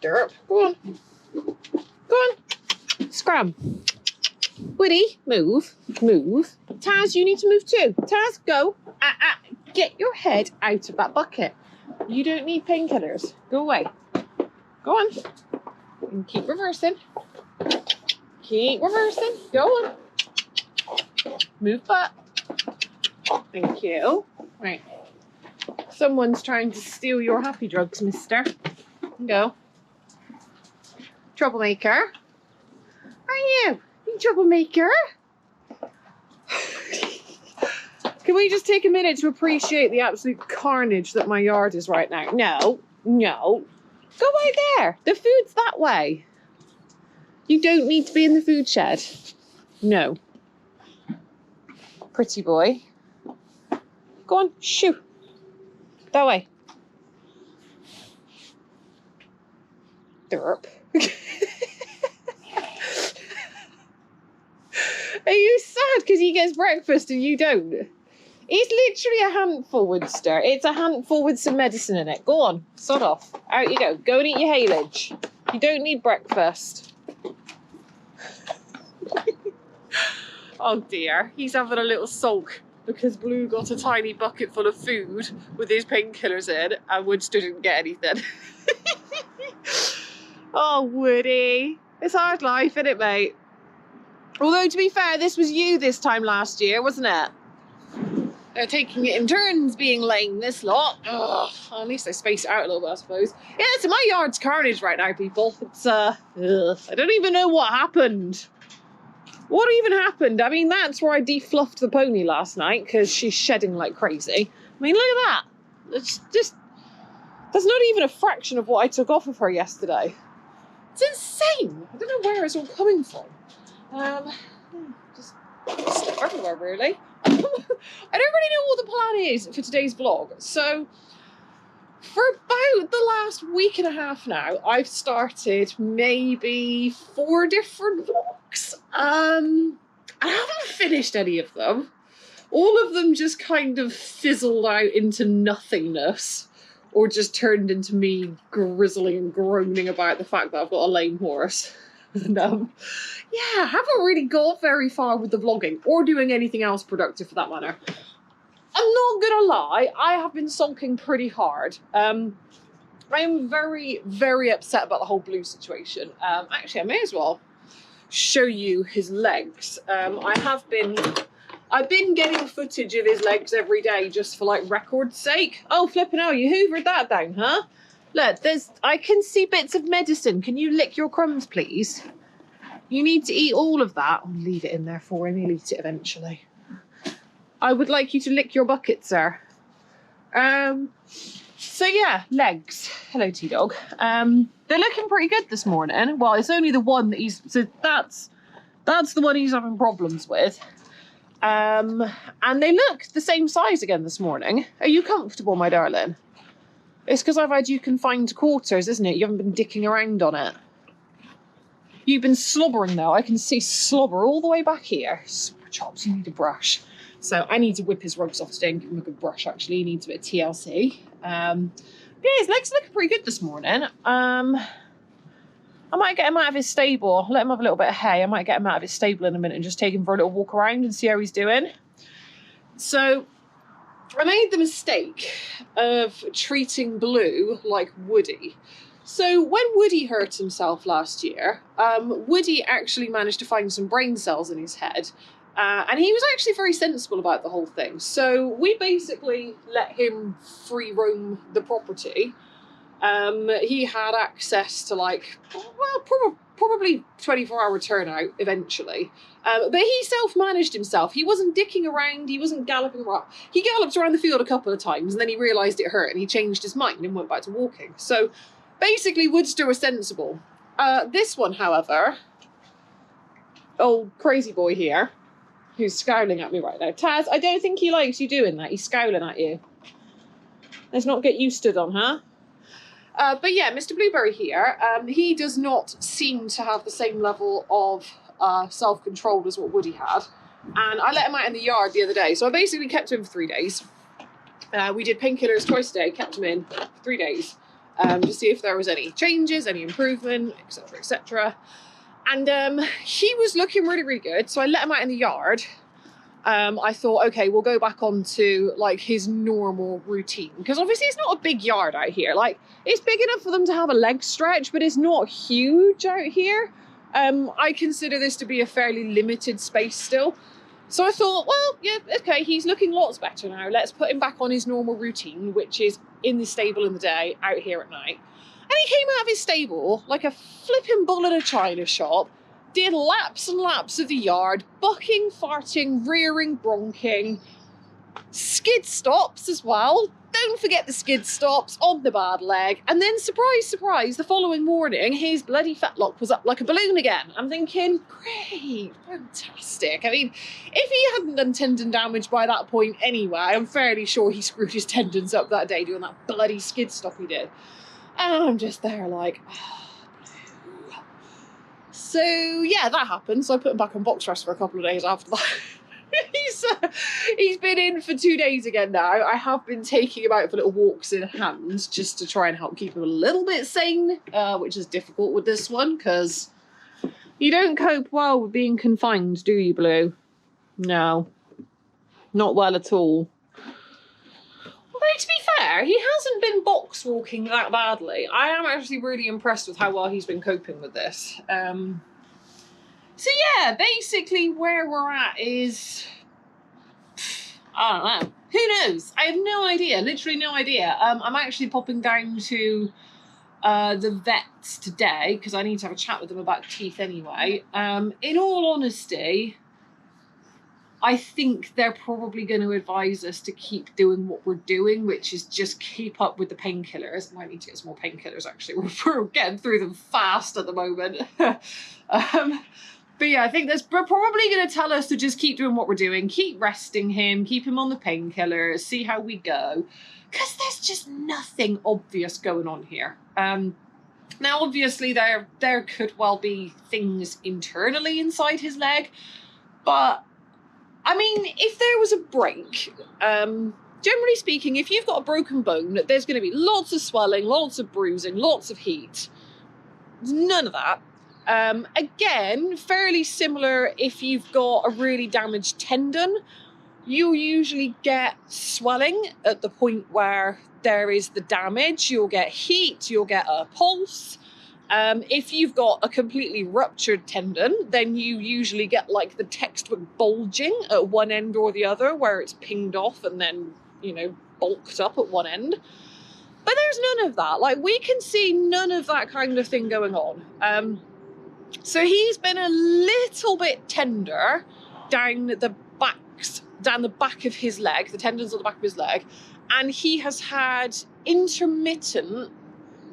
Derp. Go on. Go on. Scram. Woody, move. Move. Taz, you need to move too. Taz, go. Get your head out of that bucket. You don't need painkillers. Go away. Go on. And keep reversing. Keep reversing. Go on. Move butt. Thank you. Right. Someone's trying to steal your happy drugs, mister. Go. Troublemaker. Are you? You troublemaker? Can we just take a minute to appreciate the absolute carnage that my yard is right now? No. No. Go out there. The food's that way. You don't need to be in the food shed. No. Pretty boy. Go on, shoo. That way. Derp. Are you sad because he gets breakfast and you don't? He's literally a handful, Woodster. It's a handful with some medicine in it. Go on, sod off. Out you go. Go and eat your haylage. You don't need breakfast. Oh dear, he's having a little sulk because Blue got a tiny bucket full of food with his painkillers in and Woodster didn't get anything. Oh, Woody. It's hard life, isn't it, mate? Although, to be fair, this was you this time last year, wasn't it? They're taking it in turns being lame, this lot. Ugh, at least they space it out a little bit, I suppose. Yeah, so my yard's carnage right now, people. It's, I don't even know what happened. What even happened? I mean, that's where I defluffed the pony last night because she's shedding like crazy. I mean, look at that. It's just, that's not even a fraction of what I took off of her yesterday. It's insane. I don't know where it's all coming from. Just stuff everywhere, really. I don't really know what the plan is for today's vlog. So, for about the last week and a half now, I've started maybe 4 different vlogs. I haven't finished any of them. All of them just kind of fizzled out into nothingness, or just turned into me grizzling and groaning about the fact that I've got a lame horse. And yeah, I haven't really got very far with the vlogging or doing anything else productive for that matter. I'm not gonna lie, I have been sulking pretty hard. I am very, very upset about the whole Blue situation. Actually, I may as well show you his legs. I've been getting footage of his legs every day just for like record's sake. Oh, flipping out, you hoovered that down, huh? Look, I can see bits of medicine. Can you lick your crumbs, please? You need to eat all of that. I'll leave it in there for him. He'll eat it eventually. I would like you to lick your bucket, sir. So yeah, legs. Hello, T-Dog. They're looking pretty good this morning. Well, it's only the one that so that's the one he's having problems with. And they look the same size again this morning. Are you comfortable, my darling? It's because I've had you confined to quarters, isn't it? You haven't been dicking around on it. You've been slobbering though. I can see slobber all the way back here. Super chops, you need a brush. So I need to whip his rugs off today and give him a good brush, actually. He needs a bit of TLC. Yeah, his legs are looking pretty good this morning. I might get him out of his stable. Let him have a little bit of hay. I might get him out of his stable in a minute and just take him for a little walk around and see how he's doing. So I made the mistake of treating Blue like Woody. So when Woody hurt himself last year, Woody actually managed to find some brain cells in his head. And he was actually very sensible about the whole thing. So we basically let him free roam the property. He had access to like, well, probably 24-hour turnout eventually. But he self-managed himself. He wasn't dicking around. He wasn't galloping around. He galloped around the field a couple of times and then he realised it hurt and he changed his mind and went back to walking. So basically Woodster was sensible. This one, however, old crazy boy here, who's scowling at me right now. Taz, I don't think he likes you doing that. He's scowling at you. Let's not get you stood on, huh? But yeah, Mr. Blueberry here, he does not seem to have the same level of self-control as what Woody had. And I let him out in the yard the other day. So I basically kept him for 3 days. We did painkillers twice a day, kept him in for 3 days. to see if there was any changes, any improvement, etc, etc. And he was looking really, really good. So I let him out in the yard. I thought, okay, we'll go back onto like his normal routine, because obviously it's not a big yard out here. Like, it's big enough for them to have a leg stretch, but it's not huge out here. I consider this to be a fairly limited space still. So I thought, well, yeah, okay, he's looking lots better now. Let's put him back on his normal routine, which is in the stable in the day, out here at night. And he came out of his stable like a flipping bull in a china shop, did laps and laps of the yard, bucking, farting, rearing, bronking, skid stops as well. Don't forget the skid stops on the bad leg. And then, surprise, surprise, the following morning, his bloody fetlock was up like a balloon again. I'm thinking, great, fantastic. I mean, if he hadn't done tendon damage by that point anyway, I'm fairly sure he screwed his tendons up that day doing that bloody skid stop he did. And I'm just there like, oh, no. So yeah, that happened. So I put him back on box rest for a couple of days after that. He's been in for 2 days again now. I have been taking him out for little walks in hand just to try and help keep him a little bit sane, which is difficult with this one because you don't cope well with being confined, do you, Blue? No, not well at all. Although, to be fair, he hasn't been box walking that badly. I am actually really impressed with how well he's been coping with this. So yeah, basically where we're at is, I don't know. Who knows? I have no idea, literally no idea. I'm actually popping down to the vets today because I need to have a chat with them about teeth anyway. In all honesty, I think they're probably going to advise us to keep doing what we're doing, which is just keep up with the painkillers. I might need to get some more painkillers actually. We're getting through them fast at the moment. But yeah, I think they're probably going to tell us to just keep doing what we're doing, keep resting him, keep him on the painkillers, see how we go. Because there's just nothing obvious going on here. Now, obviously, there could well be things internally inside his leg. But, I mean, if there was a break, generally speaking, if you've got a broken bone, there's going to be lots of swelling, lots of bruising, lots of heat. None of that. Again, fairly similar if you've got a really damaged tendon. You'll usually get swelling at the point where there is the damage. You'll get heat, you'll get a pulse. If you've got a completely ruptured tendon, then you usually get like the textbook bulging at one end or the other, where it's pinged off and then, you know, bulked up at one end. But there's none of that. Like, we can see none of that kind of thing going on. So he's been a little bit tender down the back of his leg, the tendons on the back of his leg, and he has had intermittent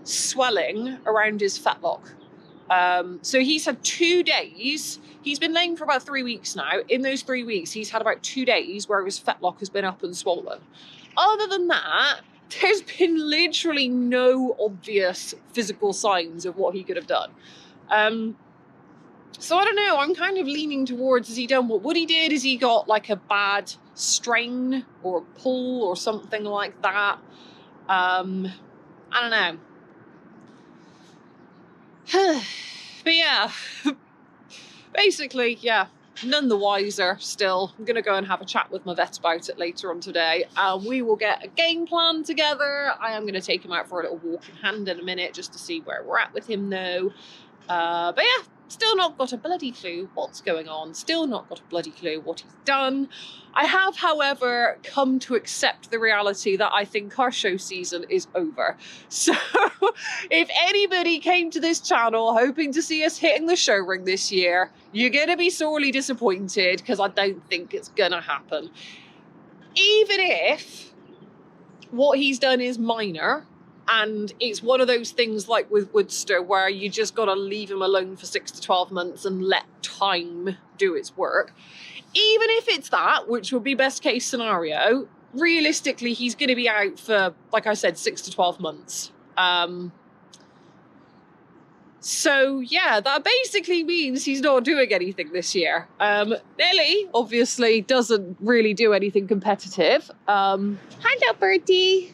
swelling around his fetlock. So he's had 2 days. He's been laying for about 3 weeks now. In those 3 weeks, he's had about 2 days where his fetlock has been up and swollen. Other than that, there's been literally no obvious physical signs of what he could have done. So I don't know, I'm kind of leaning towards, has he done what Woody did? Has he got like a bad strain or pull or something like that? I don't know. But yeah, basically, yeah, none the wiser still. I'm going to go and have a chat with my vet about it later on today. We will get a game plan together. I am going to take him out for a little walk in hand in a minute just to see where we're at with him though. But yeah, still not got a bloody clue what's going on. Still not got a bloody clue what he's done. I have, however, come to accept the reality that I think our show season is over. So if anybody came to this channel hoping to see us hitting the show ring this year, you're going to be sorely disappointed because I don't think it's going to happen. Even if what he's done is minor, and it's one of those things like with Woodster where you just got to leave him alone for 6 to 12 months and let time do its work. Even if it's that, which would be best case scenario, realistically, he's going to be out for, like I said, 6 to 12 months. So yeah, that basically means he's not doing anything this year. Nelly obviously doesn't really do anything competitive. Hello, Bertie.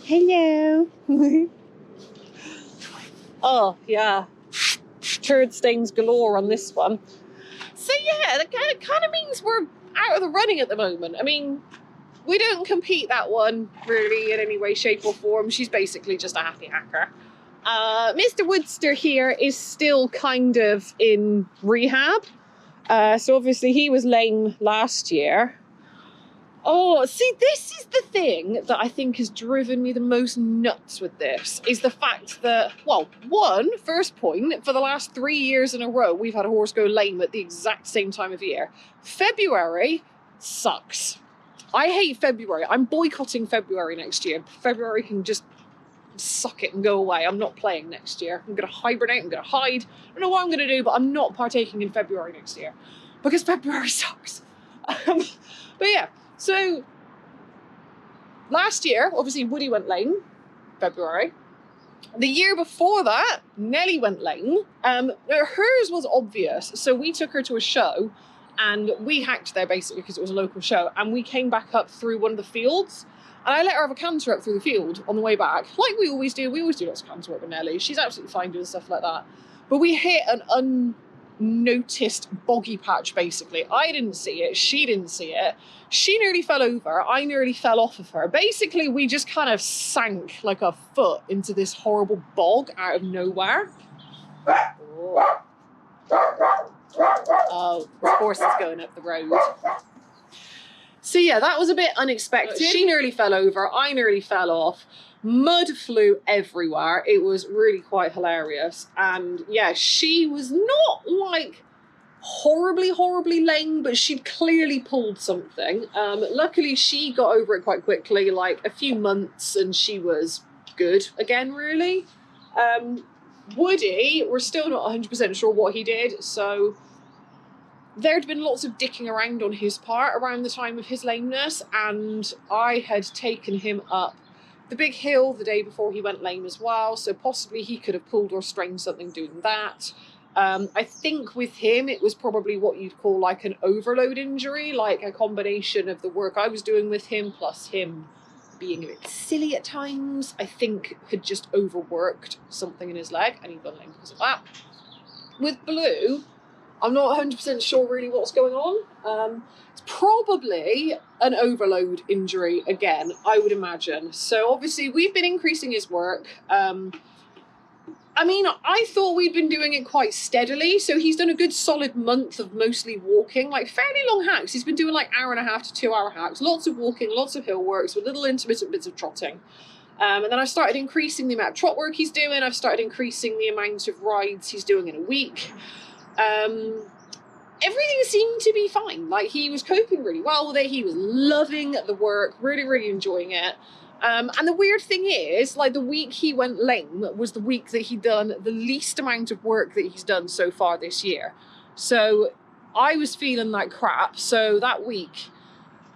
Hello. Oh, yeah. Turd stains galore on this one. So yeah, that kind of means we're out of the running at the moment. I mean, we don't compete that one really in any way, shape or form. She's basically just a happy hacker. Mr. Woodster here is still kind of in rehab. So obviously he was lame last year. Oh, see, this is the thing that I think has driven me the most nuts with this, is the fact that, well, first point, for the last 3 years in a row, we've had a horse go lame at the exact same time of year. February sucks. I hate February. I'm boycotting February next year. February can just suck it and go away. I'm not playing next year. I'm going to hibernate. I'm going to hide. I don't know what I'm going to do, but I'm not partaking in February next year because February sucks. But yeah. So, last year, obviously, Woody went lame, February. The year before that, Nelly went lame. Hers was obvious, so we took her to a show, and we hacked there, basically, because it was a local show, and we came back up through one of the fields, and I let her have a canter up through the field on the way back, like we always do. We always do lots of canter work with Nelly. She's absolutely fine doing stuff like that. But we hit an unnoticed boggy patch, basically. I didn't see it. She didn't see it. She nearly fell over. I nearly fell off of her. Basically, we just kind of sank like a foot into this horrible bog out of nowhere. Oh, the horse is going up the road. So yeah, that was a bit unexpected. She nearly fell over. I nearly fell off. Mud flew everywhere. It was really quite hilarious. And yeah, she was not like horribly lame, but she'd clearly pulled something. Luckily, she got over it quite quickly, like a few months, and she was good again, really. Woody, we're still not 100% sure what he did, so there'd been lots of dicking around on his part around the time of his lameness, and I had taken him up the big hill the day before he went lame as well, so possibly he could have pulled or strained something doing that. I think with him, it was probably what you'd call like an overload injury, like a combination of the work I was doing with him plus him being a bit silly at times. I think had just overworked something in his leg and he got lame because of that. With Booooo, I'm not 100% sure really what's going on. It's probably an overload injury again, I would imagine. So obviously we've been increasing his work. I mean, I thought we'd been doing it quite steadily. So he's done a good solid month of mostly walking, like fairly long hacks. He's been doing like 1.5 to 2 hour hacks, lots of walking, lots of hill works with little intermittent bits of trotting. And then I started increasing the amount of trot work he's doing. I've started increasing the amount of rides he's doing in a week. Everything seemed to be fine. Like he was coping really well with it. He was loving the work, really enjoying it. And the weird thing is, like the week he went lame was the week that he'd done the least amount of work that he's done so far this year. So I was feeling like crap. So that week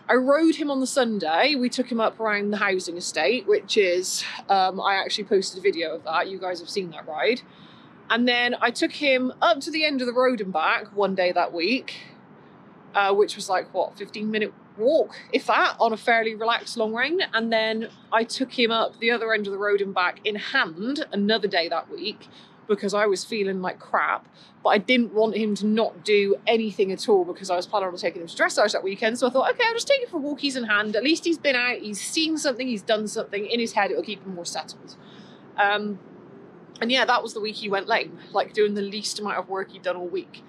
I rode him on the Sunday. We took him up around the housing estate, which is, I actually posted a video of that. You guys have seen that ride. And then I took him up to the end of the road and back one day that week, which was like, what, 15-minute walk, if that, on a fairly relaxed long rein. And then I took him up the other end of the road and back in hand another day that week because I was feeling like crap. But I didn't want him to not do anything at all because I was planning on taking him to dressage that weekend. So I thought, okay, I'll just take him for a walk. He's in hand. At least he's been out. He's seen something. He's done something. In his head, it'll keep him more settled. And yeah, that was the week he went lame, like doing the least amount of work he'd done all week.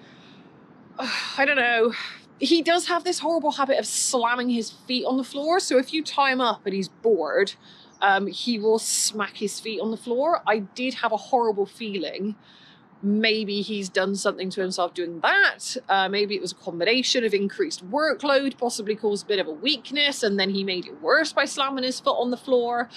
I don't know. He does have this horrible habit of slamming his feet on the floor. So if you tie him up and he's bored, he will smack his feet on the floor. I did have a horrible feeling. Maybe he's done something to himself doing that. Maybe it was a combination of increased workload, possibly caused a bit of a weakness, and then he made it worse by slamming his foot on the floor.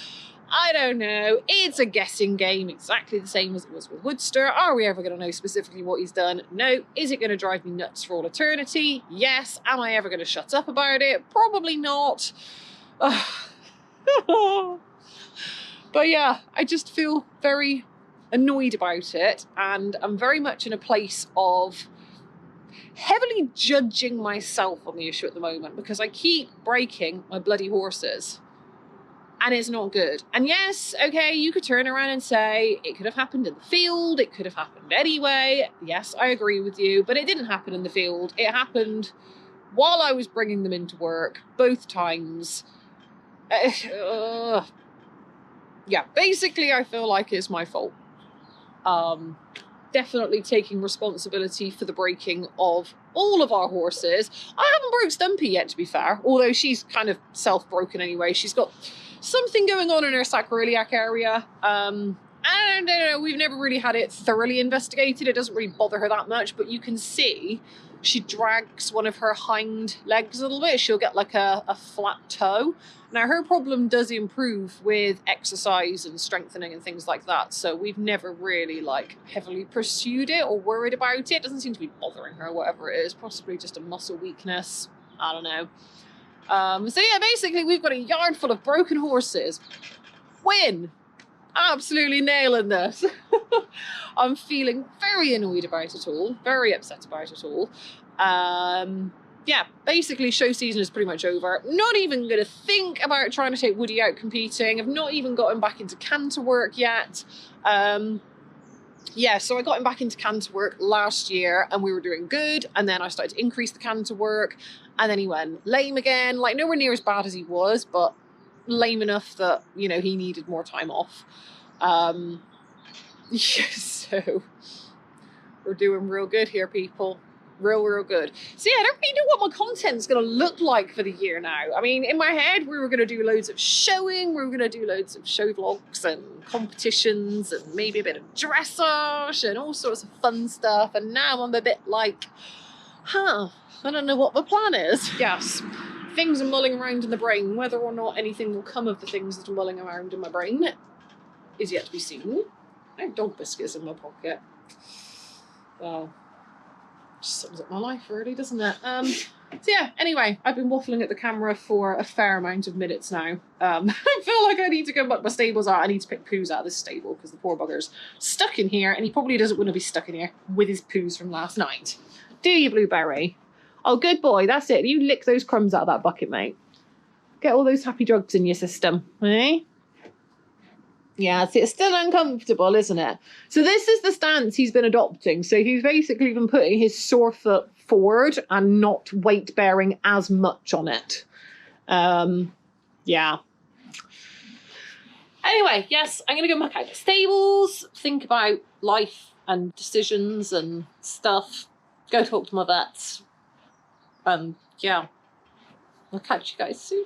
I don't know. It's a guessing game, exactly the same as it was with Woodster. Are we ever going to know specifically what he's done? No. Is it going to drive me nuts for all eternity? Yes. Am I ever going to shut up about it? Probably not. But yeah, I just feel very annoyed about it, and I'm very much in a place of heavily judging myself on the issue at the moment because I keep breaking my bloody horses. and it's not good. And yes, okay, you could turn around and say it could have happened in the field, it could have happened anyway. Yes, I agree with you, but it didn't happen in the field. It happened while I was bringing them into work, both times. Yeah, basically I feel like it's my fault. Definitely taking responsibility for the breaking of all of our horses. I haven't broke Stumpy yet, to be fair, although she's kind of self-broken anyway. She's got something going on in her sacroiliac area. And I don't know, we've never really had it thoroughly investigated. It doesn't really bother her that much, but you can see she drags one of her hind legs a little bit. She'll get like a flat toe. Now, her problem does improve with exercise and strengthening and things like that. So we've never really like heavily pursued it or worried about it. It doesn't seem to be bothering her, whatever it is. Possibly just a muscle weakness. I don't know. So yeah, basically we've got a yard full of broken horses. Win! Absolutely nailing this. I'm feeling very annoyed about it all, very upset about it all. Yeah, basically show season is pretty much over. Not even going to think about trying to take Woody out competing. I've not even got him back into canter work yet. Yeah, so I got him back into canter work last year and we were doing good. And then I started to increase the canter work and then he went lame again, like nowhere near as bad as he was, but lame enough that, you know, he needed more time off. Yeah, so we're doing real good here, people. Real good. So yeah, I don't really know what my content's going to look like for the year now. I mean, in my head, we were going to do loads of showing. We were going to do loads of show vlogs and competitions and maybe a bit of dressage and all sorts of fun stuff. And now I'm a bit like, I don't know what the plan is. Yes, things are mulling around in the brain. Whether or not anything will come of the things that are mulling around in my brain is yet to be seen. I have dog biscuits in my pocket. Well, just sums up my life really, doesn't it? So yeah, anyway, I've been waffling at the camera for a fair amount of minutes now. I feel like I need to go back my stables out. I need to pick poos out of this stable because the poor bugger's stuck in here and he probably doesn't want to be stuck in here with his poos from last night. Do you, Blueberry? Oh, good boy, that's it. You lick those crumbs out of that bucket, mate. Get all those happy drugs in your system, eh? Yeah, see, it's still uncomfortable, isn't it? So this is the stance he's been adopting. So he's basically been putting his sore foot forward and not weight bearing as much on it. Yeah. Anyway, yes, I'm going to go back out to stables, think about life and decisions and stuff, go talk to my vets. Yeah, I'll catch you guys soon.